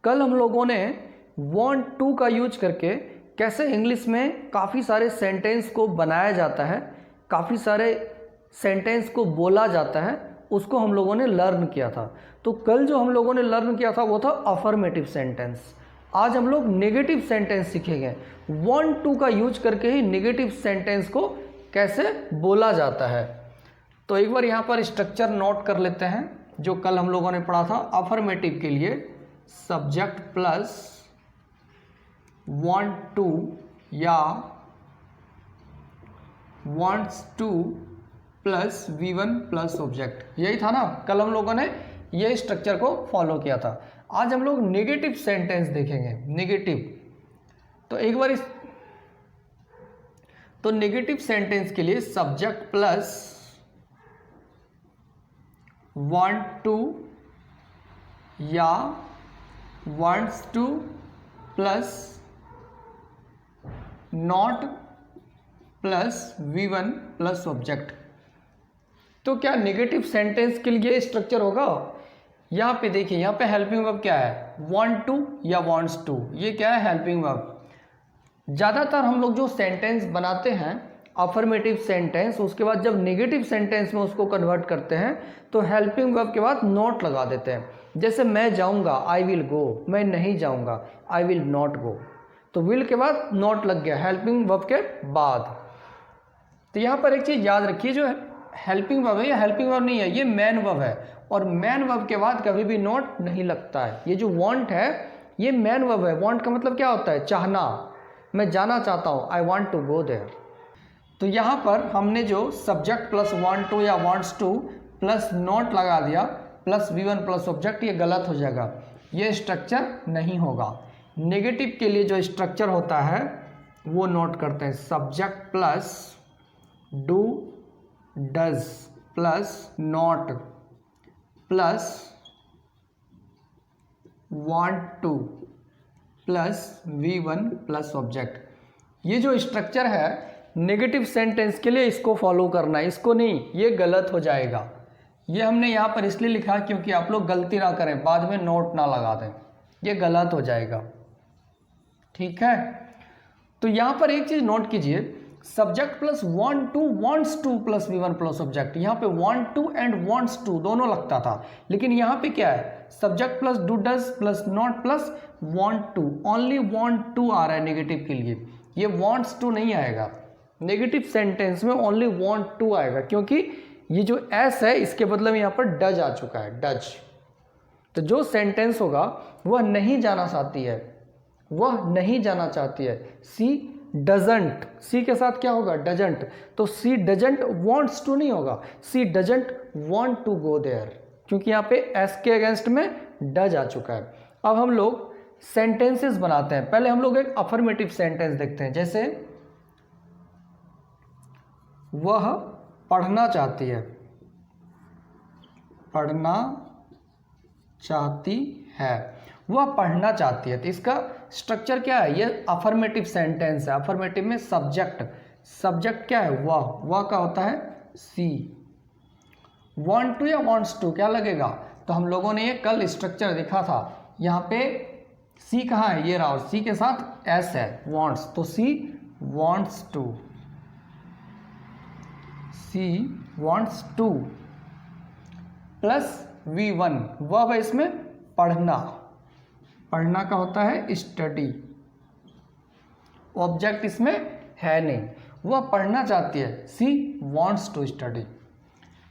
कल हम लोगों ने want to का यूज करके कैसे इंग्लिश में काफ़ी सारे सेंटेंस को बनाया जाता है, काफ़ी सारे सेंटेंस को बोला जाता है, उसको हम लोगों ने लर्न किया था। तो कल जो हम लोगों ने लर्न किया था वो था अफर्मेटिव सेंटेंस। आज हम लोग नेगेटिव सेंटेंस सीखेंगे। want to का यूज करके ही नेगेटिव सेंटेंस को कैसे बोला जाता है। तो एक बार यहाँ पर स्ट्रक्चर नोट कर लेते हैं जो कल हम लोगों ने पढ़ा था। अफर्मेटिव के लिए सब्जेक्ट प्लस want to या wants to plus V1 plus object, यही था ना। कल हम लोगों ने ये स्ट्रक्चर को फॉलो किया था। आज हम लोग नेगेटिव सेंटेंस देखेंगे। नेगेटिव तो एक बार तो नेगेटिव सेंटेंस के लिए सब्जेक्ट प्लस want to या wants to plus not plus V1 plus object. तो क्या नेगेटिव सेंटेंस के लिए स्ट्रक्चर होगा? यहाँ पे देखिए, यहाँ पे हेल्पिंग वर्ब क्या है? want to या wants to, ये क्या है? Helping verb. ज़्यादातर हम लोग जो सेंटेंस बनाते हैं अफर्मेटिव सेंटेंस, उसके बाद जब नेगेटिव सेंटेंस में उसको कन्वर्ट करते हैं तो हेल्पिंग वर्ब के बाद नॉट लगा देते हैं। जैसे मैं जाऊँगा, आई विल गो, मैं नहीं जाऊँगा, आई विल नॉट गो, तो विल के बाद नॉट लग गया हेल्पिंग वर्ब के बाद। तो यहाँ पर एक चीज़ याद रखिए, जो हेल्पिंग वर्ब है या हेल्पिंग वर्ब नहीं है, ये मैन वर्ब है, और मैन वर्ब के बाद कभी भी नॉट नहीं लगता है। ये जो वांट है ये मैन वर्ब है। वांट का मतलब क्या होता है? चाहना, मैं जाना चाहता हूँ, I want to go there. तो यहाँ पर हमने जो सब्जेक्ट प्लस वांट टू या वांट्स टू प्लस नॉट लगा दिया प्लस V1 प्लस ऑब्जेक्ट, ये गलत हो जाएगा, ये स्ट्रक्चर नहीं होगा। नेगेटिव के लिए जो स्ट्रक्चर होता है वो नोट करते हैं। Subject plus do does plus not plus want to plus V1 plus object. ये जो स्ट्रक्चर है नेगेटिव सेंटेंस के लिए इसको फॉलो करना है, इसको नहीं, ये गलत हो जाएगा। ये हमने यहाँ पर इसलिए लिखा क्योंकि आप लोग गलती ना करें, बाद में नोट ना लगा दें, ये गलत हो जाएगा, ठीक है। तो यहाँ पर एक चीज़ नोट कीजिए, subject plus want to wants to plus V1 plus object. यहाँ पे want to and wants to दोनों लगता था, लेकिन यहाँ पे क्या है? Subject plus do does plus not plus want to, only want to आ रहा है नेगेटिव के लिए, ये wants to नहीं आएगा। नेगेटिव सेंटेंस में ओनली want to आएगा, क्योंकि ये जो s है इसके बदले में यहाँ पर डज आ चुका है, डज। तो जो सेंटेंस होगा वह नहीं जाना चाहती है, वह नहीं जाना चाहती है। सी डजंट, सी के साथ क्या होगा? डजंट। तो सी डजंट वॉन्ट्स टू नहीं होगा, she doesn't want to go there, क्योंकि यहाँ पे एस के अगेंस्ट में डज आ चुका है। अब हम लोग सेंटेंसेस बनाते हैं। पहले हम लोग एक अफर्मेटिव सेंटेंस देखते हैं, जैसे वह पढ़ना चाहती है, पढ़ना चाहती है, वह पढ़ना चाहती है। तो इसका स्ट्रक्चर क्या है? ये अफर्मेटिव सेंटेंस है। अफर्मेटिव में सब्जेक्ट, सब्जेक्ट क्या है? वह का होता है सी। want to या wants to क्या लगेगा? तो हम लोगों ने ये कल स्ट्रक्चर देखा था, यहाँ पे सी कहाँ है? ये रहा, और सी के साथ एस है, wants, तो she wants to, she wants to plus V1, verb है इसमें पढ़ना, पढ़ना का होता है स्टडी, ऑब्जेक्ट इसमें है नहीं, वह पढ़ना चाहती है, सी wants to स्टडी।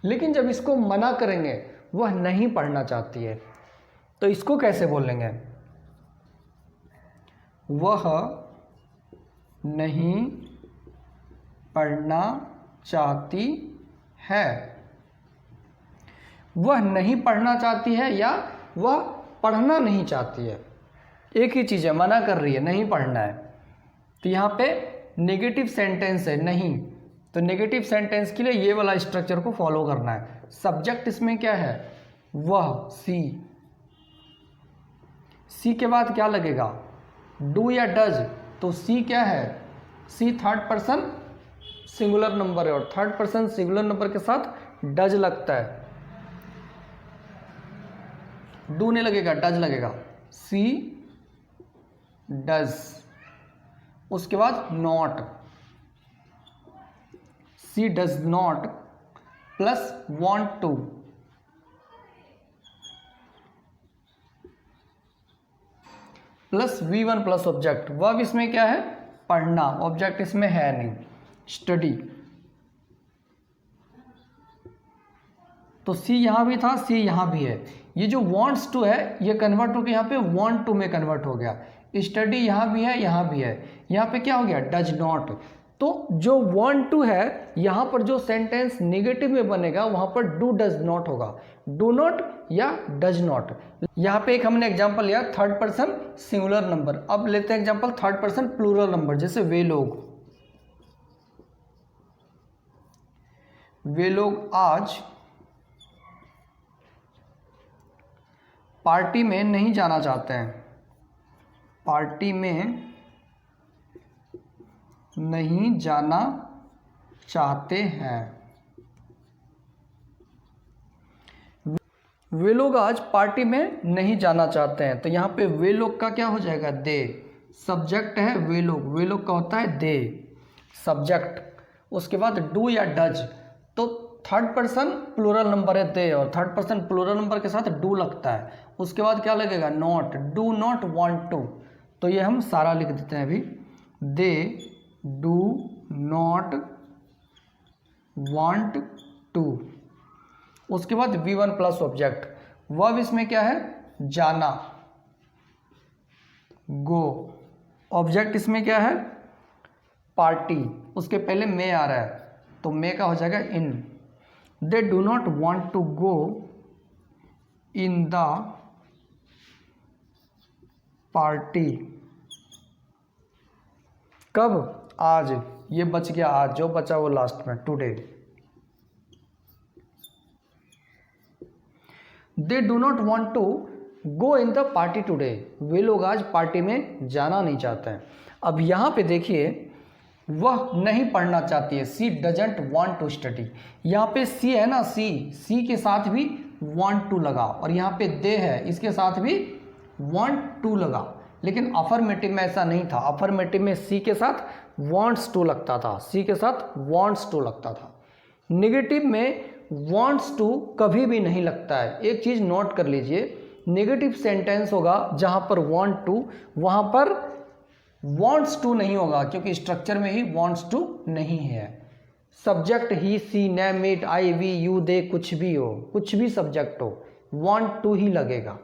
लेकिन जब इसको मना करेंगे, वह नहीं पढ़ना चाहती है, तो इसको कैसे बोलेंगे? वह नहीं पढ़ना चाहती है, वह नहीं पढ़ना चाहती है या वह पढ़ना नहीं चाहती है, एक ही चीज़ है, मना कर रही है, नहीं पढ़ना है। तो यहाँ पे नेगेटिव सेंटेंस है नहीं, तो नेगेटिव सेंटेंस के लिए ये वाला स्ट्रक्चर को फॉलो करना है। सब्जेक्ट इसमें क्या है? वह, सी, सी के बाद क्या लगेगा? डू या डज, तो सी क्या है? सी थर्ड पर्सन सिंगुलर नंबर है, और थर्ड पर्सन सिंगुलर नंबर के साथ डज लगता है, डू नहीं लगेगा, डज लगेगा। सी डज, उसके बाद not, she does not plus want to, plus V1 plus object. Verb इसमें क्या है? पढ़ना, ऑब्जेक्ट इसमें है नहीं, स्टडी। तो सी यहां भी था, सी यहां भी है। ये जो wants to है ये कन्वर्ट होकर यहाँ पे want to में कन्वर्ट हो गया। स्टडी यहाँ भी है, यहाँ भी है, यहाँ पे क्या हो गया? Does not. तो जो want to है यहाँ पर जो सेंटेंस नेगेटिव में बनेगा वहां पर डू डज नॉट होगा, डू नॉट या डज नॉट। यहाँ पे एक हमने एग्जांपल लिया थर्ड पर्सन सिंगुलर नंबर। अब लेते हैं example third person plural number, जैसे वे लोग आज पार्टी में नहीं जाना चाहते हैं, पार्टी में नहीं जाना चाहते हैं। वे लोग आज पार्टी में नहीं जाना चाहते हैं। तो यहाँ पे वे लोग का क्या हो जाएगा? दे। सब्जेक्ट है वे लोग का होता है दे, सब्जेक्ट। उसके बाद डू या डज, तो थर्ड पर्सन प्लूरल नंबर है दे, और थर्ड पर्सन प्लूरल नंबर के साथ डू लगता है। उसके बाद क्या लगेगा? Not, do not want to. तो ये हम सारा लिख देते हैं अभी, they do not want to. उसके बाद V1 प्लस ऑब्जेक्ट। वर्ब इसमें क्या है? जाना, गो। ऑब्जेक्ट इसमें क्या है? पार्टी। उसके पहले मे आ रहा है तो मे का हो जाएगा इन। They do not want to go in the party. कब? आज। ये बच गया आज, जो बचा वो लास्ट में, today. They do not want to go in the party today. वे लोग आज पार्टी में जाना नहीं चाहते हैं। अब यहाँ पे देखिए, वह नहीं पढ़ना चाहती है, सी डजेंट वॉन्ट टू स्टडी। यहाँ पे सी है ना, सी के साथ भी वॉन्ट टू लगा, और यहाँ पे दे है, इसके साथ भी वॉन्ट टू लगा। लेकिन अफर्मेटिव में ऐसा नहीं था। अफर्मेटिव में सी के साथ वॉन्ट्स टू लगता था, सी के साथ वॉन्ट्स टू लगता था। नेगेटिव में वॉन्ट्स टू कभी भी नहीं लगता है। एक चीज़ नोट कर लीजिए, नेगेटिव सेंटेंस होगा जहाँ पर वॉन्ट टू, वहाँ पर वॉन्ट्स टू नहीं होगा, क्योंकि स्ट्रक्चर में ही वॉन्ट्स टू नहीं है। Subject he, she, name, it, I, we, you, they, कुछ भी हो, कुछ भी सब्जेक्ट हो, वॉन्ट टू ही लगेगा।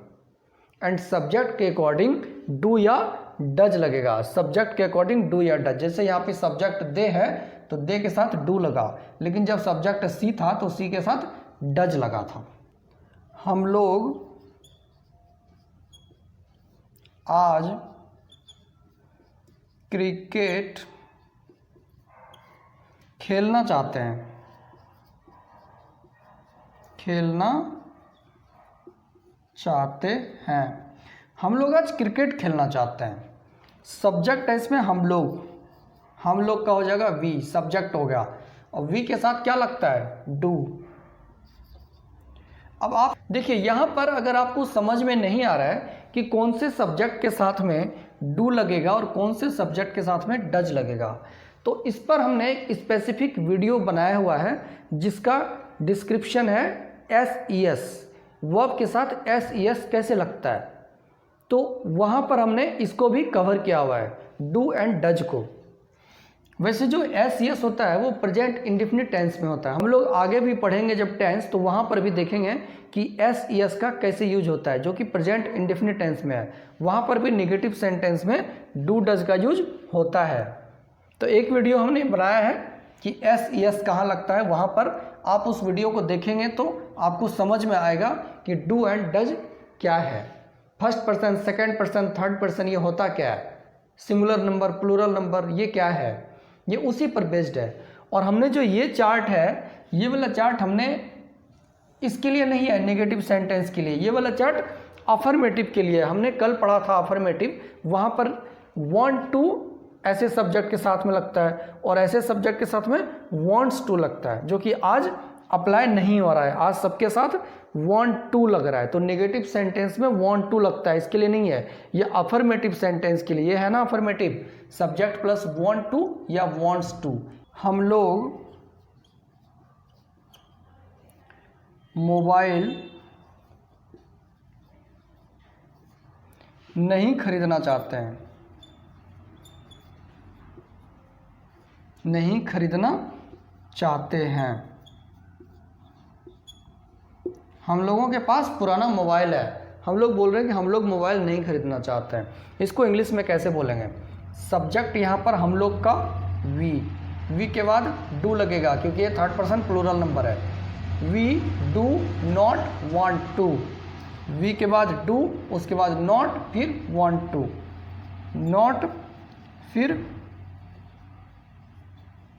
एंड सब्जेक्ट के अकॉर्डिंग डू या डज लगेगा। सब्जेक्ट के अकॉर्डिंग डू या डज। जैसे यहाँ पे सब्जेक्ट दे है तो दे के साथ डू लगा, लेकिन जब सब्जेक्ट सी था तो सी के साथ डज लगा था। हम लोग आज क्रिकेट खेलना चाहते हैं, खेलना चाहते हैं। हम लोग आज क्रिकेट खेलना चाहते हैं। सब्जेक्ट है इसमें हम लोग का हो जाएगा वी, सब्जेक्ट हो गया, और वी के साथ क्या लगता है? डू। अब आप देखिए यहाँ पर अगर आपको समझ में नहीं आ रहा है कि कौन से सब्जेक्ट के साथ में डू लगेगा और कौन से सब्जेक्ट के साथ में डज लगेगा, तो इस पर हमने एक स्पेसिफिक वीडियो बनाया हुआ है जिसका डिस्क्रिप्शन है SES, वर्ब के साथ SES कैसे लगता है, तो वहाँ पर हमने इसको भी कवर किया हुआ है, डू एंड डज को। वैसे जो SES होता है वो प्रेजेंट इंडेफिनिट टेंस में होता है। हम लोग आगे भी पढ़ेंगे जब टेंस, तो वहाँ पर भी देखेंगे कि SES का कैसे यूज होता है, जो कि प्रेजेंट इंडेफिनिट टेंस में है। वहाँ पर भी नेगेटिव सेंटेंस में डू डज का यूज होता है। तो एक वीडियो हमने बनाया है कि SES कहाँ लगता है, वहाँ पर आप उस वीडियो को देखेंगे तो आपको समझ में आएगा कि डू एंड डज क्या है। First person, second person, third person, ये होता क्या है, सिंगुलर नंबर, प्लूरल नंबर, ये क्या है, ये उसी पर बेस्ड है। और हमने जो ये चार्ट है, ये वाला चार्ट हमने इसके लिए नहीं है, नेगेटिव सेंटेंस के लिए। ये वाला चार्ट अफर्मेटिव के लिए, हमने कल पढ़ा था अफर्मेटिव, वहाँ पर वांट टू ऐसे सब्जेक्ट के साथ में लगता है और ऐसे सब्जेक्ट के साथ में वांट्स टू लगता है, जो कि आज अप्लाई नहीं हो रहा है, आज सबके साथ want to लग रहा है, तो नेगेटिव सेंटेंस में want to लगता है, इसके लिए नहीं है, ये अफर्मेटिव सेंटेंस के लिए है ना, affirmative subject plus want to या wants to। हम लोग मोबाइल नहीं खरीदना चाहते हैं, नहीं खरीदना चाहते हैं। हम लोगों के पास पुराना मोबाइल है, हम लोग बोल रहे हैं कि हम लोग मोबाइल नहीं खरीदना चाहते हैं। इसको इंग्लिश में कैसे बोलेंगे? सब्जेक्ट यहाँ पर हम लोग का वी के बाद डू लगेगा क्योंकि ये थर्ड पर्सन प्लूरल नंबर है। We do not want to, we के बाद डू, उसके बाद नॉट, फिर वांट टू, नॉट फिर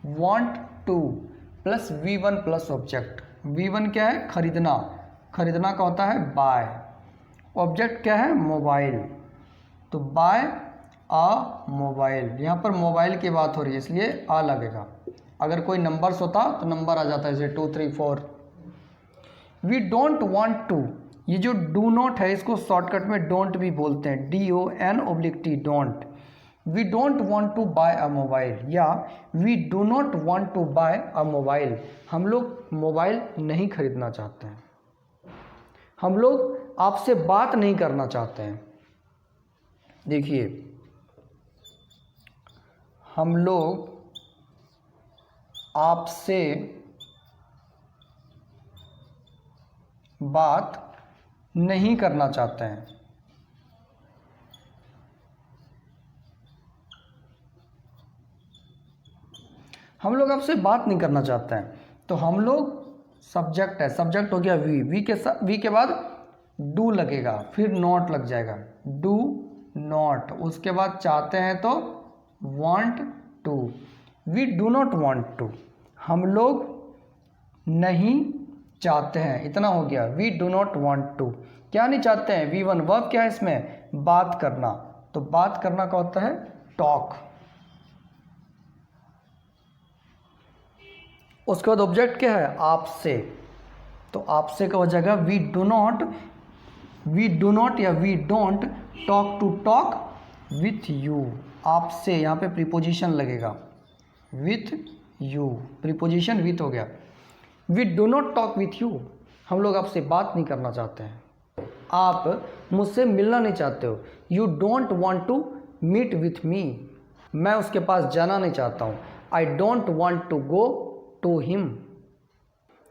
want to plus V1 plus object. V1 क्या है? खरीदना, खरीदना का होता है बाय, ऑब्जेक्ट क्या है? मोबाइल, तो बाय आ मोबाइल। यहाँ पर मोबाइल की बात हो रही है इसलिए आ लगेगा, अगर कोई नंबर्स होता तो नंबर आ जाता है, जैसे 2 3 4। वी डोंट वांट टू, ये जो डू नॉट है इसको शॉर्टकट में डोंट भी बोलते हैं, DONT, don't. We don't want to buy a mobile या we do not want to buy a mobile, हम लोग मोबाइल नहीं खरीदना चाहते हैं, हम लोग आपसे बात नहीं करना चाहते हैं। देखिए, हम लोग आपसे बात नहीं करना चाहते हैं, हम लोग आपसे बात नहीं करना चाहते हैं। तो हम लोग सब्जेक्ट है, सब्जेक्ट हो गया वी के बाद डू लगेगा, फिर नॉट लग जाएगा, डू नॉट, उसके बाद चाहते हैं तो want to, we do not want to, हम लोग नहीं चाहते हैं, इतना हो गया। We do not want to, क्या नहीं चाहते हैं? V1 वर्ब क्या है इसमें? बात करना, तो बात करना का होता है टॉक। उसके बाद ऑब्जेक्ट क्या है? आपसे, तो आपसे का हो जाएगा वी डू नॉट या we don't talk to talk with you. आपसे यहाँ पे प्रीपोजिशन लगेगा, विथ यू, प्रीपोजिशन विथ हो गया। We do not talk with you, हम लोग आपसे बात नहीं करना चाहते हैं, आप मुझसे मिलना नहीं चाहते हो। You don't want to meet with me, मैं उसके पास जाना नहीं चाहता हूँ। I don't want to go to him.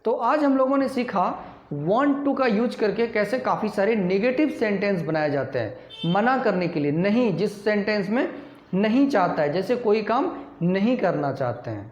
तो आज हम लोगों ने सीखा want to का यूज करके कैसे काफ़ी सारे नेगेटिव सेंटेंस बनाए जाते हैं मना करने के लिए, नहीं, जिस सेंटेंस में नहीं चाहता है, जैसे कोई काम नहीं करना चाहते हैं।